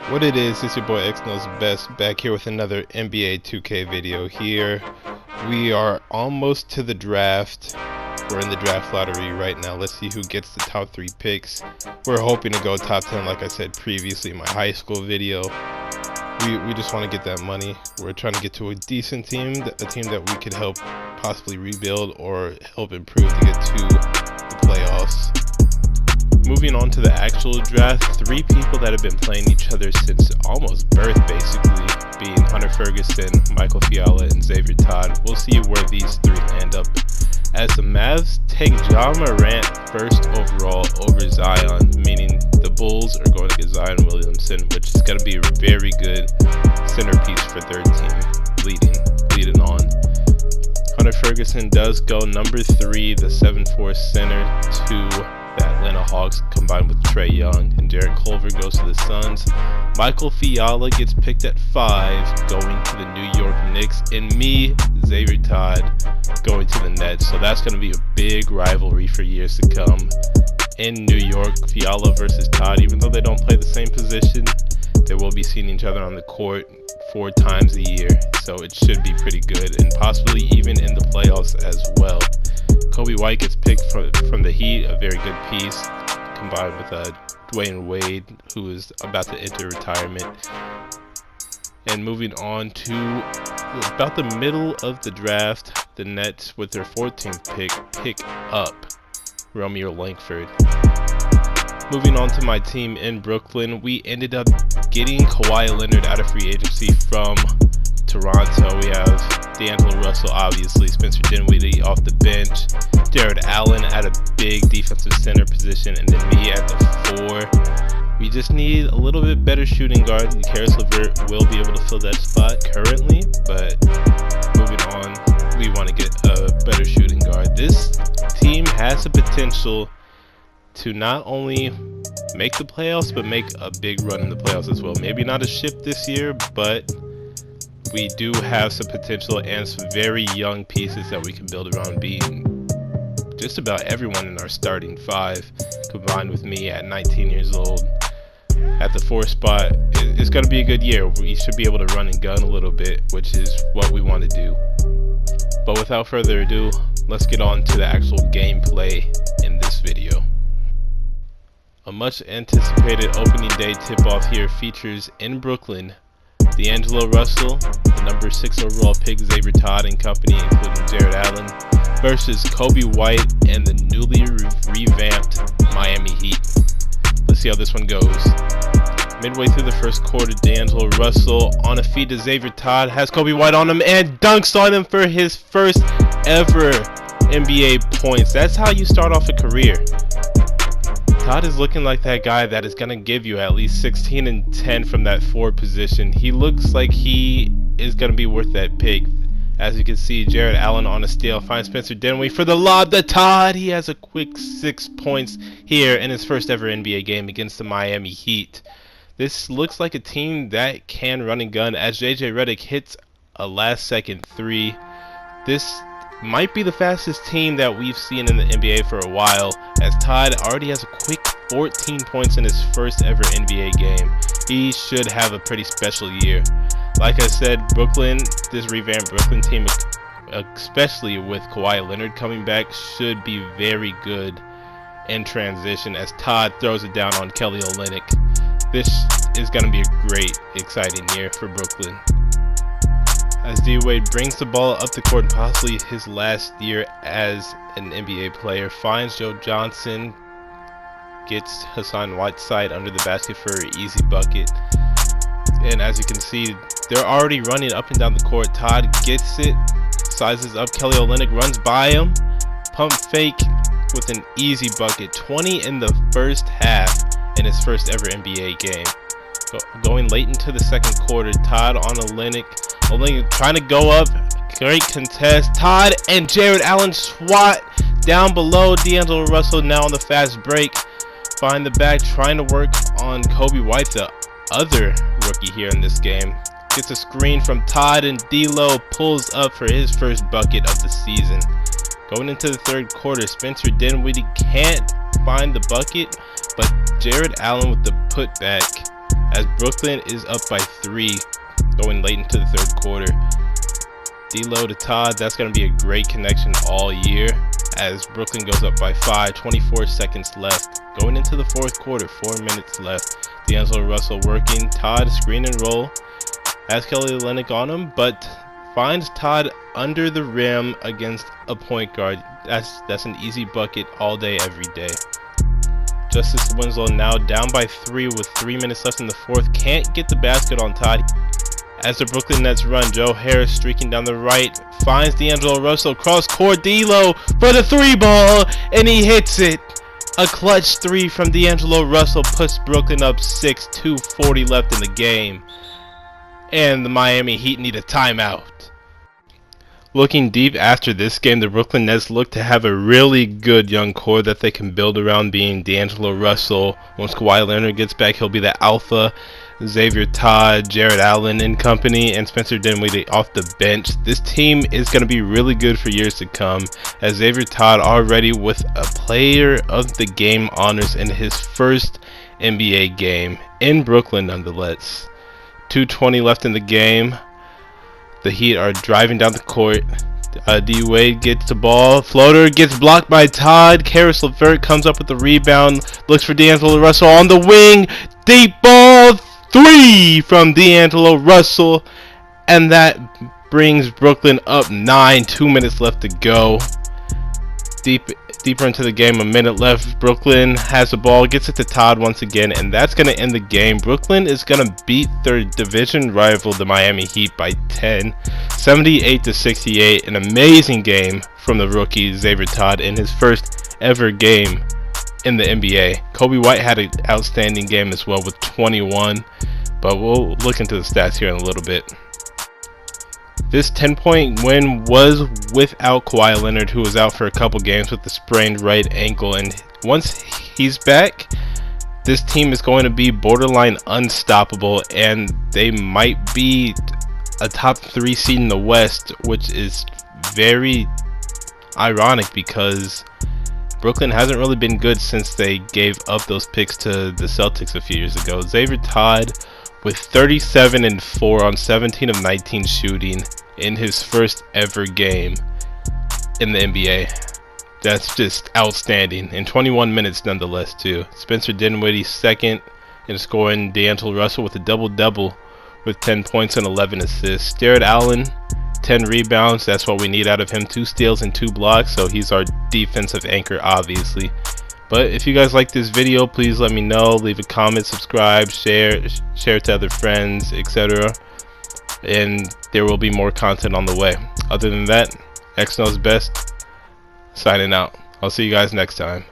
What it is, it's your boy X Knows Best, back here with another NBA 2K video here. We are almost to the draft. We're in the draft lottery right now. Let's see who gets the top 3 picks. We're hoping to go top 10 like I said previously in my high school video. We just want to get that money. We're trying to get to a decent team, a team that we could help possibly rebuild or help improve to get to the playoffs. Moving on to the actual draft, 3 people that have been playing each other since almost birth, basically, being Hunter Ferguson, Michael Fiala, and Xavier Todd. We'll see where these 3 land up. As the Mavs take Ja Morant first overall over Zion, meaning the Bulls are going to get Zion Williamson, which is going to be a very good centerpiece for their team, leading on. Hunter Ferguson does go number 3, the 7'4" center, to the Atlanta Hawks combined with Trae Young, and Jarrett Culver goes to the Suns. Michael Fiala gets picked at 5, going to the New York Knicks, and me, Xavier Todd, going to the Nets. So that's going to be a big rivalry for years to come in New York. Fiala versus Todd, even though they don't play the same position, they will be seeing each other on the court 4 times a year, so it should be pretty good, and possibly even in the playoffs as well. Kobe White gets picked from the Heat, a very good piece, combined with Dwayne Wade, who is about to enter retirement. And moving on to about the middle of the draft, the Nets with their 14th pick up Romeo Langford. Moving on to my team in Brooklyn, we ended up getting Kawhi Leonard out of free agency from Toronto. We have D'Angelo Russell, obviously, Spencer Dinwiddie off the bench, Jared Allen at a big defensive center position, and then me at the 4. We just need a little bit better shooting guard. Karis LeVert will be able to fill that spot currently, but moving on, we want to get a better shooting guard. This team has the potential to not only make the playoffs, but make a big run in the playoffs as well. Maybe not a ship this year, but we do have some potential and some very young pieces that we can build around, being just about everyone in our starting 5, combined with me at 19 years old. At the 4 spot, it's going to be a good year. We should be able to run and gun a little bit, which is what we want to do. But without further ado, let's get on to the actual gameplay in this video. A much anticipated opening day tip-off here features in Brooklyn D'Angelo Russell, the number 6 overall pick Xavier Todd and company, including Jared Allen, versus Kobe White and the newly revamped Miami Heat. Let's see how this one goes. Midway through the first quarter, D'Angelo Russell on a feed to Xavier Todd has Kobe White on him and dunks on him for his first ever NBA points. That's how you start off a career. Todd is looking like that guy that is going to give you at least 16 and 10 from that 4 position. He looks like he is going to be worth that pick. As you can see, Jared Allen on a steal finds Spencer Dinwiddie for the lob to Todd. He has a quick 6 points here in his first ever NBA game against the Miami Heat. This looks like a team that can run and gun as JJ Redick hits a last second 3. This might be the fastest team that we've seen in the NBA for a while, as Todd already has a quick 14 points in his first ever NBA game. He should have a pretty special year. Like I said, Brooklyn, this revamped Brooklyn team, especially with Kawhi Leonard coming back, should be very good in transition as Todd throws it down on Kelly Olynyk. This is going to be a great, exciting year for Brooklyn. As D-Wade brings the ball up the court, possibly his last year as an NBA player, finds Joe Johnson, gets Hassan Whiteside under the basket for an easy bucket. And as you can see, they're already running up and down the court. Todd gets it, sizes up, Kelly Olynyk runs by him, pump fake with an easy bucket. 20 in the first half in his first ever NBA game. Going late into the second quarter, Todd on Olynyk trying to go up, great contest. Todd and Jared Allen swat down below. D'Angelo Russell now on the fast break, find the back, trying to work on Kobe White, the other rookie here in this game. Gets a screen from Todd and D'Lo pulls up for his first bucket of the season. Going into the third quarter, Spencer Dinwiddie can't find the bucket, but Jared Allen with the putback as Brooklyn is up by 3 going late into the third quarter. D-Lo to Todd, that's going to be a great connection all year as Brooklyn goes up by 5, 24 seconds left. Going into the fourth quarter, 4 minutes left. D'Angelo Russell working, Todd screen and roll. Has Kelly Olynyk on him, but finds Todd under the rim against a point guard. That's an easy bucket all day, every day. Justice Winslow now down by 3 with 3 minutes left in the fourth. Can't get the basket on Todd. As the Brooklyn Nets run, Joe Harris streaking down the right, finds D'Angelo Russell, cross court, D'Lo for the 3-ball, and he hits it. A clutch 3 from D'Angelo Russell puts Brooklyn up 6, 2:40 left in the game. And the Miami Heat need a timeout. Looking deep after this game, the Brooklyn Nets look to have a really good young core that they can build around, being D'Angelo Russell. Once Kawhi Leonard gets back, he'll be the alpha. Xavier Todd, Jared Allen and company, and Spencer Dinwiddie off the bench. This team is going to be really good for years to come, as Xavier Todd already with a player of the game honors in his first NBA game in Brooklyn nonetheless. 2:20 left in the game. The Heat are driving down the court. D Wade gets the ball. Floater gets blocked by Todd. Karis LeVert comes up with the rebound. Looks for D'Angelo Russell on the wing. Deep ball 3 from D'Angelo Russell. And that brings Brooklyn up 9. 2 minutes left to go. Deeper into the game, a minute left. Brooklyn has the ball, gets it to Todd once again, and that's going to end the game. Brooklyn is going to beat their division rival, the Miami Heat, by 10, 78-68. An amazing game from the rookie Xavier Todd in his first ever game in the NBA. Kobe White had an outstanding game as well with 21, but we'll look into the stats here in a little bit. This 10-point win was without Kawhi Leonard, who was out for a couple games with the sprained right ankle, and once he's back, this team is going to be borderline unstoppable, and they might be a top 3 seed in the West, which is very ironic because Brooklyn hasn't really been good since they gave up those picks to the Celtics a few years ago. Xavier Todd with 37 and 4 on 17 of 19 shooting in his first ever game in the NBA. That's just outstanding. In 21 minutes nonetheless too. Spencer Dinwiddie second in scoring. D'Angelo Russell with a double-double with 10 points and 11 assists. Jared Allen, 10 rebounds. That's what we need out of him. 2 steals and 2 blocks. So he's our defensive anchor, obviously. But if you guys like this video, please let me know. Leave a comment, subscribe, share it to other friends, etc. And there will be more content on the way. Other than that, X knows best. Signing out. I'll see you guys next time.